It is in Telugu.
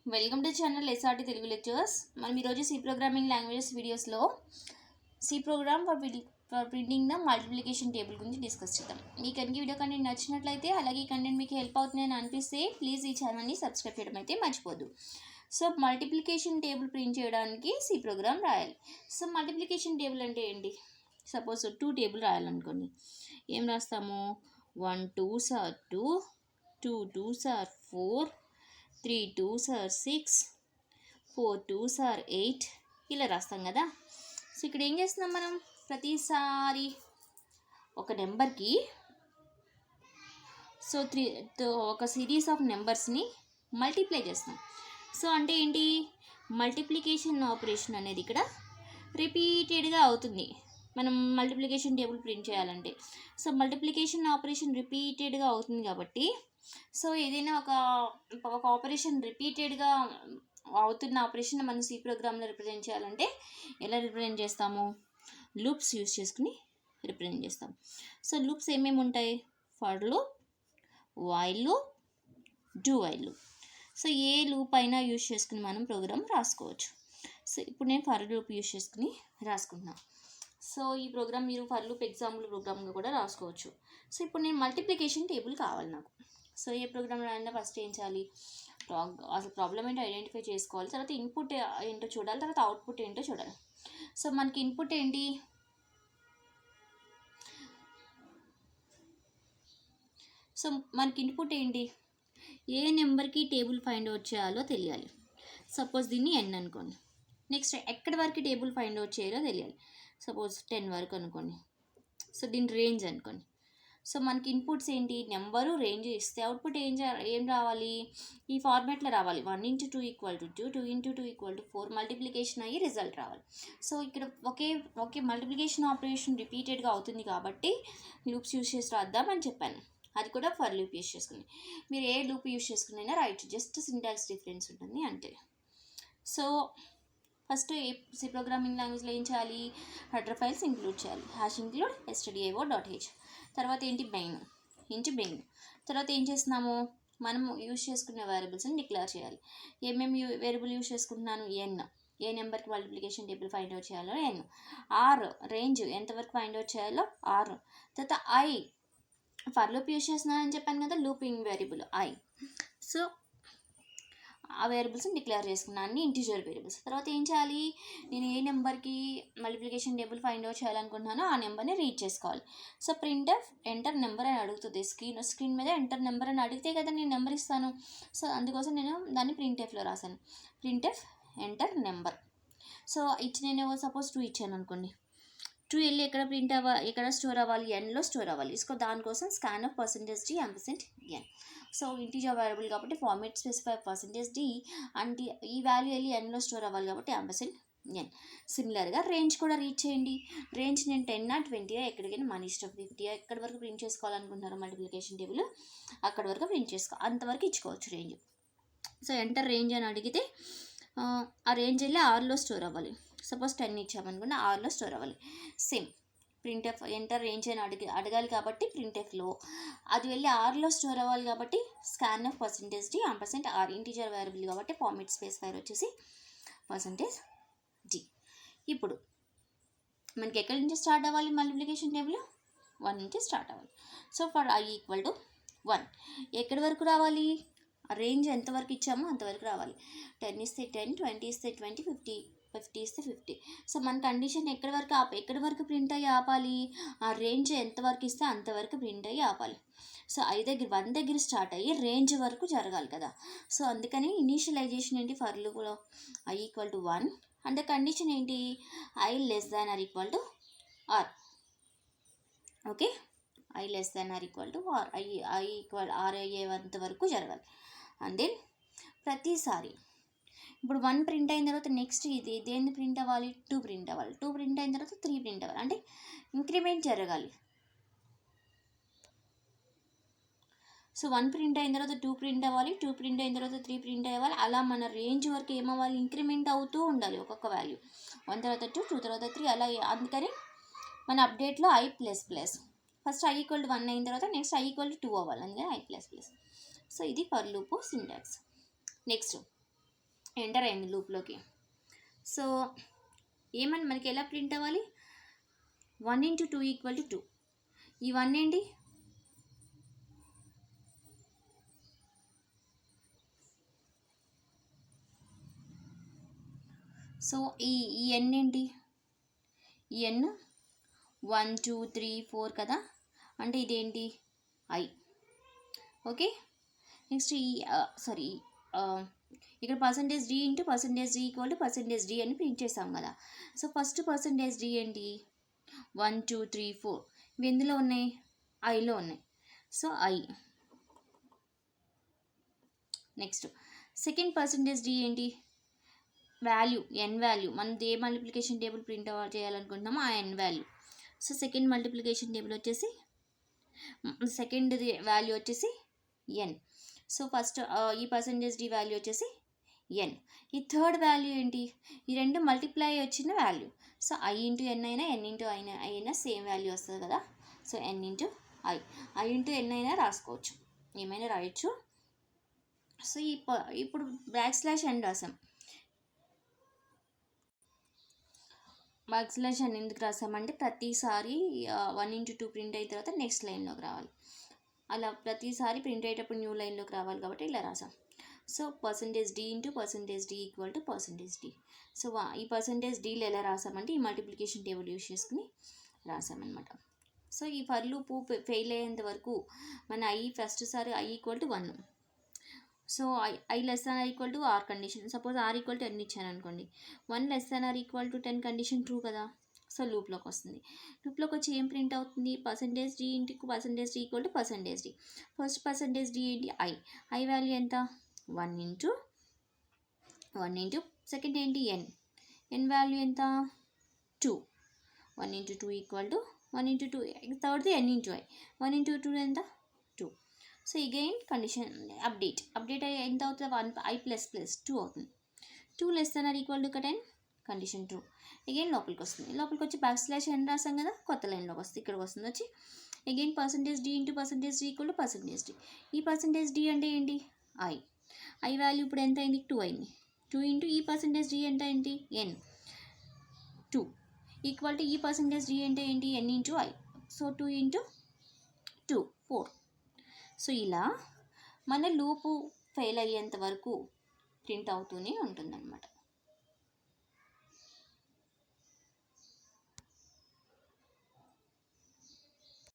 Welcome to channel SRT Telugu lectures. మనం ఈరోజు సి ప్రోగ్రామింగ్ లాంగ్వేజెస్ వీడియోస్లో C program for printing the multiplication table గురించి డిస్కస్ చేద్దాం. మీకు కనుక వీడియో కంటెంట్ నచ్చినట్లయితే, అలాగే ఈ కంటెంట్ మీకు హెల్ప్ అవుతుందని అనిపిస్తే ప్లీజ్ ఈ ఛానల్ని సబ్స్క్రైబ్ చేయడం అయితే మర్చిపోద్దు. సో మల్టిప్లికేషన్ టేబుల్ ప్రింట్ చేయడానికి సి ప్రోగ్రామ్ రాయాలి. సో మల్టిప్లికేషన్ టేబుల్ అంటే ఏంటి? సపోజ్ 2 టేబుల్ రాయాలనుకోండి. ఏం రాస్తాము? 1 2s are 2, 2 2s are 4, 3 2s are 6, 4 2s are 8 ఇలా రాస్తాం కదా. సో ఇక్కడ ఏం చేస్తున్నాం మనం? ప్రతిసారి ఒక నెంబర్కి ఒక సిరీస్ ఆఫ్ నెంబర్స్ని మల్టిప్లై చేస్తాం. సో అంటే ఏంటి? మల్టిప్లికేషన్ ఆపరేషన్ అనేది ఇక్కడ రిపీటెడ్గా అవుతుంది మనం మల్టిప్లికేషన్ టేబుల్ ప్రింట్ చేయాలంటే. సో మల్టిప్లికేషన్ ఆపరేషన్ రిపీటెడ్గా అవుతుంది కాబట్టి, సో ఏదైనా ఒక ఆపరేషన్ రిపీటెడ్గా అవుతున్న ఆపరేషన్ మనం సి ప్రోగ్రామ్లో రిప్రజెంట్ చేయాలంటే ఎలా రిప్రజెంట్ చేస్తాము? లూప్స్ యూస్ చేసుకుని రిప్రజెంట్ చేస్తాం. సో లూప్స్ ఏమేమి ఉంటాయి? For loop, while loop, do while loop. So A loop అయినా యూస్ చేసుకుని మనం ప్రోగ్రామ్ రాసుకోవచ్చు. సో ఇప్పుడు నేను ఫర్ లూప్ యూస్ చేసుకుని రాసుకుంటున్నాను. సో ఈ ప్రోగ్రామ్ మీరు ఫర్ లూప్ ఎగ్జాంపుల్ ప్రోగ్రామ్గా కూడా రాసుకోవచ్చు. సో ఇప్పుడు నేను మల్టిప్లికేషన్ టేబుల్ కావాలి నాకు. సో ఏ ప్రోగ్రామ్ రాయాలన్నా ఫస్ట్ ఏం చేయాలి? అసలు ప్రాబ్లం ఏంటో ఐడెంటిఫై చేసుకోవాలి. తర్వాత ఇన్పుట్ ఏంటో చూడాలి. తర్వాత అవుట్పుట్ ఏంటో చూడాలి. సో మనకి ఇన్పుట్ ఏంటి? సో మనకి ఇన్పుట్ ఏంటి? ఏ నెంబర్కి టేబుల్ ఫైండ్ అవుట్ చేయాలో తెలియాలి. సపోజ్ దీన్ని n అనుకోండి. నెక్స్ట్ ఎక్కడి వరకు టేబుల్ ఫైండ్ అవుట్ చేయాలో తెలియాలి. సపోజ్ 10 వరకు అనుకోండి. సో దీని రేంజ్ అనుకోండి. సో మనకి ఇన్పుట్స్ ఏంటి? నెంబరు, రేంజ్ ఇస్తే అవుట్పుట్ ఏం రావాలి? ఈ ఫార్మాట్లో రావాలి. 1 × 2 = 2, 2 × 2 = 4 మల్టిప్లికేషన్ అయ్యి రిజల్ట్ రావాలి. సో ఇక్కడ ఒకే మల్టిప్లికేషన్ ఆపరేషన్ రిపీటెడ్గా అవుతుంది కాబట్టి లూప్స్ యూస్ చేసి రాద్దామని చెప్పాను. అది కూడా ఫర్ లూప్ యూస్ చేసుకుని. మీరు ఏ లూప్ యూస్ చేసుకున్నైనా రైట్, జస్ట్ సింటాక్స్ డిఫరెన్స్ ఉంటుంది అంతే. సో ఫస్ట్ సి ప్రోగ్రామింగ్ లాంగ్వేజ్లో ఏం చేయాలి? హెడర్ ఫైల్స్ ఇంక్లూడ్ చేయాలి. #include stdio.h. తర్వాత ఏంటి? మెయిన్. తర్వాత ఏం చేస్తున్నాము? మనం యూజ్ చేసుకునే వేరియబుల్స్ని డిక్లేర్ చేయాలి. ఏమేమి వేరియబుల్ యూజ్ చేసుకుంటున్నాను? n, ఏ నెంబర్కి మల్టిప్లికేషన్ టేబుల్ ఫైండ్ అవుట్ చేయాలో n. r, రేంజ్ ఎంతవరకు ఫైండ్ అవుట్ చేయాలో r. తర్వాత i, ఫర్ లూప్ యూజ్ చేస్తున్నానని చెప్పాను కదా, లూపింగ్ వేరియబుల్ i. సో ఆ వేరియబుల్స్ని డిక్లేర్ చేసుకున్నాను, అన్ని ఇంటిజర్ వేరియబుల్స్. తర్వాత ఏం చేయాలి? నేను ఏ నెంబర్కి మల్టిప్లికేషన్ టేబుల్ ఫైండ్ అవుట్ చేయాలనుకుంటున్నానో ఆ నెంబర్ని రీడ్ చేసుకోవాలి. సో ప్రింట్ఎఫ్ ఎంటర్ నెంబర్ అని అడుగుతుంది. స్క్రీన్ మీద ఎంటర్ నెంబర్ అని అడిగితే కదా నేను నెంబర్ ఇస్తాను. సో అందుకోసం నేను దాన్ని ప్రింట్ఎఫ్లో రాశాను. Printf enter number. సో నేను సపోజ్ 2 ఇచ్చాను అనుకోండి. 2 వెళ్ళి ఎక్కడ స్టోర్ అవ్వాలి? nలో స్టోర్ అవ్వాలి. సో దానికోసం scan of %d %n. So integer variable కాబట్టి ఫార్మేట్ స్పెసిఫై %d అంటే ఈ వాల్యూ వెళ్ళి nలో స్టోర్ అవ్వాలి కాబట్టి %n. సిమిలర్గా రేంజ్ కూడా రీడ్ చేయండి. రేంజ్ నేను 10 20 ఎక్కడికైనా మన ఇష్టం. 50 ఎక్కడి వరకు ప్రింట్ చేసుకోవాలనుకుంటున్నారో మల్టిప్లికేషన్ టేబుల్ అక్కడి వరకు ప్రింట్ అంతవరకు ఇచ్చుకోవచ్చు రేంజ్. సో ఎంటర్ రేంజ్ అని అడిగితే ఆ రేంజ్ వెళ్ళి ఆర్లో స్టోర్ అవ్వాలి. సపోజ్ 10 ఇచ్చామనుకున్న ఆర్లో స్టోర్ అవ్వాలి. సేమ్ ప్రింట్ఎఫ్ ఎంటర్ రేంజ్ అని అడగాలి కాబట్టి ప్రింట్ఎఫ్లో అది వెళ్ళి ఆర్లో స్టోర్ అవ్వాలి కాబట్టి scan of %d %r integer variable కాబట్టి ఫార్మేట్ స్పెసిఫైర్ వచ్చేసి %d. ఇప్పుడు మనకి ఎక్కడి నుంచి స్టార్ట్ అవ్వాలి? మల్టిప్లికేషన్ టేబుల్ 1 నుంచి స్టార్ట్ అవ్వాలి. సో ఫర్ i = 1 ఎక్కడి వరకు రావాలి? రేంజ్ ఎంతవరకు ఇచ్చామో అంతవరకు రావాలి. 10 ఇస్తే 10, 20 ఇస్తే 20, 50 ఇస్తే 50. సో మన కండిషన్ ఎక్కడి వరకు ప్రింట్ అయ్యి ఆపాలి? ఆ రేంజ్ ఎంతవరకు ఇస్తే అంతవరకు ప్రింట్ అయ్యి ఆపాలి. సో 1 దగ్గర స్టార్ట్ అయ్యి రేంజ్ వరకు జరగాలి కదా. సో అందుకని ఇనీషియలైజేషన్ ఏంటి? ఫర్ లూప్లో i = 1 అంటే కండిషన్ ఏంటి? i <= r. Okay, i <= r. r అయ్యేంత వరకు జరగాలి. అండ్ దెన్ ప్రతిసారి ఇప్పుడు 1 ప్రింట్ అయిన తర్వాత నెక్స్ట్ ఇది దేన్ని ప్రింట్ అవ్వాలి? 2 ప్రింట్ అవ్వాలి. 2 ప్రింట్ అయిన తర్వాత 3 ప్రింట్ అవ్వాలి. అంటే ఇంక్రిమెంట్ జరగాలి. సో 1 ప్రింట్ అయిన తర్వాత 2 ప్రింట్ అవ్వాలి. 2 ప్రింట్ అయిన తర్వాత 3 ప్రింట్ అవ్వాలి. అలా మన రేంజ్ వరకు ఏమవ్వాలి? ఇంక్రిమెంట్ అవుతూ ఉండాలి ఒక్కొక్క వాల్యూ. 1 తర్వాత 2, 2 తర్వాత 3 అలా. అందుకని మన అప్డేట్లో i++. ఫస్ట్ i = 1 అయిన తర్వాత నెక్స్ట్ i = 2 అవ్వాలి. అందుకని i++. సో ఇది for loop syntax. Next enter అయింది లూప్లోకి. సో ఏమని మనకి ఎలా ప్రింట్ అవ్వాలి, 1 × 2 = 2. ఈ 1 ఏంటి, సో ఈ n ఏంటి, ఈ n 1 2 3 4 కదా, అంటే ఇదేంటి I. ఓకే, నెక్స్ట్ ఈ సారీ ఇక్కడ %d × %d అని ప్రింట్ చేస్తాం కదా. సో ఫస్ట్ %d ఏంటి, 1 2 3 4 ఇవి ఎందులో ఉన్నాయి, ఐలో ఉన్నాయి. So I. Next second %d ఏంటి, వాల్యూ n వాల్యూ, మనం ఏ మల్టిప్లికేషన్ టేబుల్ ప్రింట్ చేయాలనుకుంటున్నామో ఆ n value. So second multiplication table వచ్చేసి సెకండ్ వాల్యూ వచ్చేసి n. సో ఫస్ట్ ఈ %d వాల్యూ వచ్చేసి n. ఈ థర్డ్ వాల్యూ ఏంటి, ఈ రెండు మల్టిప్లై వచ్చిన వాల్యూ. సో I × n అయినా n × I అయినా సేమ్ వాల్యూ వస్తుంది కదా. So n × I, I × n అయినా రాసుకోవచ్చు, ఏమైనా రాయొచ్చు. సో ఇప్పుడు \n రాసాం. \n ఎందుకు రాసామంటే ప్రతిసారి 1 × 2 ప్రింట్ అయిన తర్వాత నెక్స్ట్ లైన్లోకి రావాలి. అలా ప్రతిసారి ప్రింట్ అయ్యేటప్పుడు న్యూ లైన్లోకి రావాలి కాబట్టి ఇలా రాసాం. So %d × %d = %d. So ఈ %dలు ఎలా రాసామంటే ఈ మల్టిప్లికేషన్ టేబుల్ యూజ్ చేసుకుని రాసామన్నమాట. సో ఈ ఫర్ లూప్ ఫెయిల్ అయ్యేంత వరకు మన ఫస్ట్ సారి I = 1. So I <= r condition. Suppose r = 10 ఇచ్చాను అనుకోండి, 1 <= 10 కండిషన్ ట్రూ కదా. సో లూప్లోకి వస్తుంది. లూప్లోకి వచ్చి ఏం ప్రింట్ అవుతుంది, %d × %d = %d. First %d ఏంటి, I వాల్యూ ఎంత, 1 × సెకండ్ ఏంటి n వాల్యూ ఎంత, 2. 1 × 2 = 1 × 2, థర్డ్ది n × I, 1 × 2 ఎంత, 2. సో అగైన్ కండిషన్ అప్డేట్ అయ్యి ఎంత అవుతుంది, 1 I + 2 అవుతుంది. 2 <= 10 కండిషన్ ట్రూ. అగైన్ లోపలికి వస్తుంది. లోపలికి వచ్చి \n రాసాం కదా, కొత్త లైన్లోకి వస్తుంది, ఇక్కడికి వస్తుంది. వచ్చి అగైన్ %d × %d = %d. ఈ %d అంటే ఏంటి, I వాల్యూ ఇప్పుడు ఎంత అయింది, 2 అయింది. 2 × ఈ %d అంటే ఏంటి, n. 2 = ఈ %d అంటే ఏంటి, n × I. సో 2 × 2 4. సో ఇలా మన లూపు ఫెయిల్ అయ్యేంత వరకు ప్రింట్ అవుతూనే ఉంటుందన్నమాట.